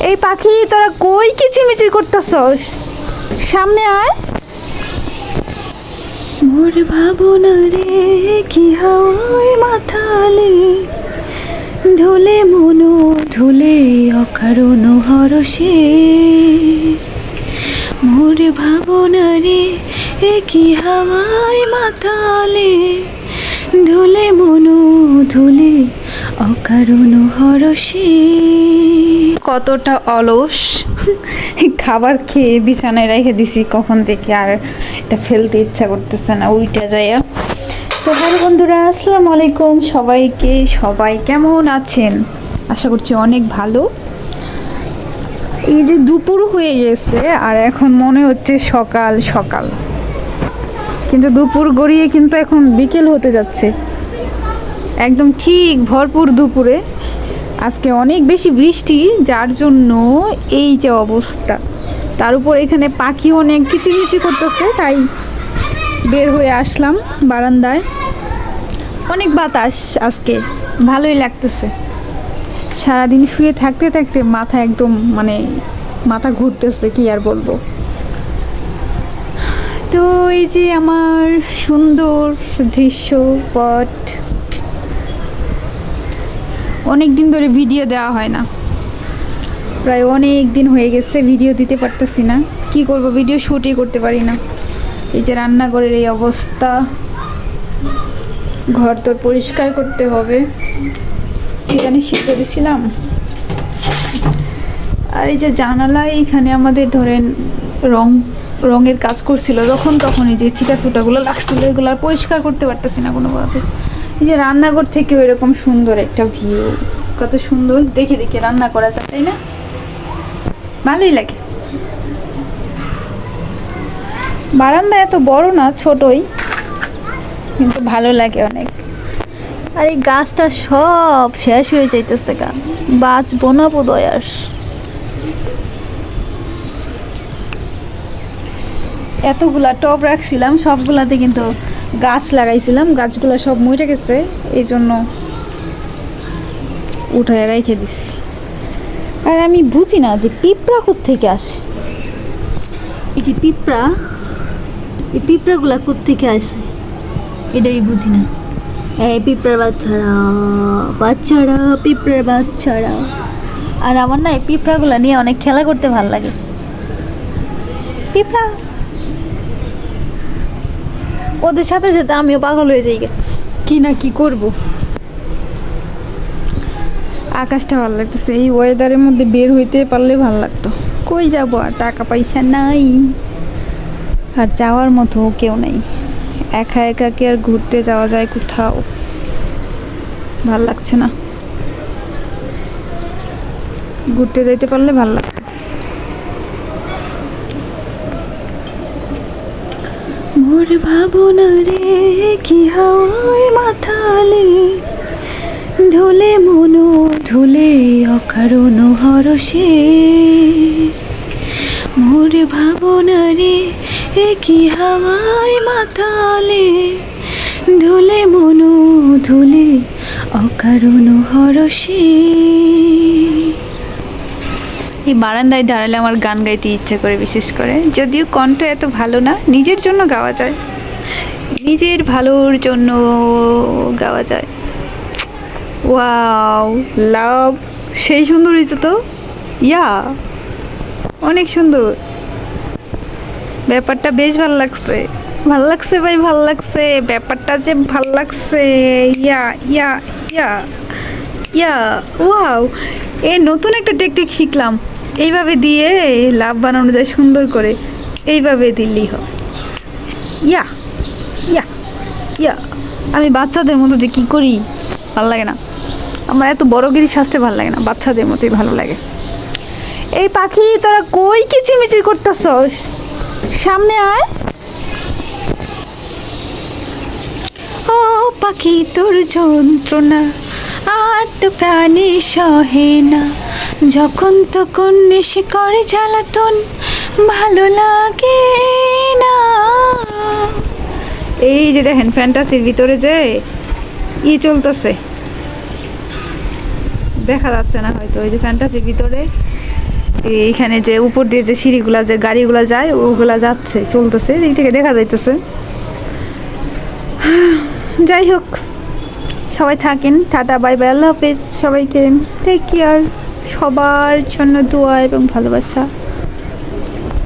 এই পাখি তোরা কই কিচিমিচি করতেছস? সামনে আয়। মোর ভাবনা রে কি হাওয়ায় মাথালে, ধুলে মনো ধুলে অকারণ হরষে। মোর ভাবনা রে কি হাওয়ায় মাথালে, ধুলে মনো ধুলে অকারণ হরষে। কতটা অলস, খাবার খেয়ে বিছানায় রেখে দিছি কখন থেকে, আর এটা ফেলতে ইচ্ছা করতেছে না, উল্টে যাইয়া। তো হ্যালো বন্ধুরা, আসসালামু আলাইকুম সবাইকে। সবাই কেমন আছেন? আশা করছি অনেক ভালো। এই যে দুপুর হয়ে গেছে আর এখন মনে হচ্ছে সকাল সকাল, কিন্তু দুপুর গড়িয়ে কিন্তু এখন বিকেল হতে যাচ্ছে। একদম ঠিক ভরপুর দুপুরে। আজকে অনেক বেশি বৃষ্টি, যার জন্য এই যে অবস্থা। তার উপর এখানে পাখি অনেক কিচিমিচি করতেছে, তাই বের হয়ে আসলাম বারান্দায়। অনেক বাতাস আজকে, ভালোই লাগতেছে। সারাদিন শুয়ে থাকতে থাকতে মাথা একদম মাথা ঘুরতেছে, কি আর বলবো। তো এই যে আমার সুন্দর দৃশ্যপট। অনেক দিন ধরে ভিডিও দেওয়া হয় না, প্রায় অনেক দিন হয়ে গেছে ভিডিও দিতে পারতেছি না। কি করব, ভিডিও শুটই করতে পারি না। এই যে রান্নাঘরের এই অবস্থা, ঘর তো পরিষ্কার করতে হবে, এখানে শিখে দিয়েছিলাম। আর এই যে জানালায় এখানে আমাদের ধরেন রঙের কাজ করছিল, তখন এই যে ছিটা ফুটাগুলো লাগছিল, এগুলো আর পরিষ্কার করতে পারতেছি না কোনোভাবে। এই যে রান্নাঘর থেকেও এরকম সুন্দর একটা ভিউ, কত সুন্দর দেখে দেখে রান্না করা যায়, তাই না? ভালোই লাগে। বারান্দা এত বড় না, ছোটই, কিন্তু ভালো লাগে অনেক। আর এই গাছটা সব শেষ হয়ে যাইতেছে, বাঁচবো না বোধহয় আর। এতগুলা টব রাখছিলাম, সবগুলাতে কিন্তু গাছ লাগাইছিলাম, গাছগুলো সব মরে গেছে, এই জন্য উঠায় রেখে দিছি। আর আমি বুঝি না যে পিঁপড়া কোত্থেকে আসে। এই যে পিঁপড়া, এই পিঁপড়াগুলা কোত্থেকে আসে এটাই বুঝি না। এই পিঁপড়ার বাচ্চারা পিঁপড়ার বাচ্চারা। আর আমার না এই পিঁপড়াগুলা নিয়ে অনেক খেলা করতে ভালো লাগে। পিঁপড়া, ওদের সাথে সাথে আমিও পাগল হয়ে যাই, কি না কি করব। আকাশটা ভালো লাগতেছে, এই ওয়েদারের মধ্যে বের হইতে পারলে ভালো লাগতো। কই যাব, আর টাকা পয়সা নাই, আর যাওয়ার মতো কেউ নেই। একা একা কি আর ঘুরতে যাওয়া যায় কোথাও? ভাল লাগছে না, ঘুরতে যাইতে পারলে ভাল লাগতো। মোর ভাবনা রে কি হাওয়ায় মাথালে, ধুলে মনো ধুলে অকারণ হরষে। মোর ভাবনা রে কি হাওয়ায় মাথালে, ধুলে মনো ধুলে অকারণ হরষে। এই বারান্দায় দাঁড়ালে আমার গান গাইতে ইচ্ছে করে, বিশেষ করে যদিও কণ্ঠ এত ভালো না, নিজের জন্য গাওয়া যায়, নিজের ভালোর জন্য গাওয়া যায়। ওয়াও, লাভ, সেই সুন্দর হয়েছে তো, ইয়া অনেক সুন্দর। ব্যাপারটা বেশ ভালো লাগছে, ভাল লাগছে ভাই, ভাল লাগছে ব্যাপারটা, যে ভাল লাগছে। ইয়া ইয়া ইয়া ইয়া ওয়াও, এই নতুন একটা টেকনিক শিখলাম, এইভাবে দিয়ে লাভ বানানো যায় সুন্দর করে, এইভাবে দিলেই হয়। ইয়া ইয়া ইয়া। আমি বাচ্চাদের মতো যে কী করি, ভালো লাগে না আমার, এত বড়গিরি শাস্তে ভালো লাগে না, বাচ্চাদের মতোই ভালো লাগে। এই পাখি তোরা কই কিচিমিচি করতেছস? সামনে আয়। ও পাখি তোর যন্ত্রণা আর তো প্রাণী সহে না, যখন তখন নেশে করে জ্বালাতন, ভালো লাগে না। এই যে দেখেন ফ্যান্টাসির ভিতরে যে চলতেছে, দেখা যাচ্ছে না হয়তো, এই যে ফ্যান্টাসির ভিতরে এইখানে যে উপর দিয়ে যে সিঁড়িগুলা যে গাড়িগুলা যায় ওগুলা যাচ্ছে চলতেছে, এই থেকে দেখা যাইতেছে। যাই হোক, সবাই থাকেন, টাটা বাই বাই, আল্লাহ হাফেজ সবাইকে, টেক কেয়ার, সবার জন্য দোয়া এবং ভালোবাসা।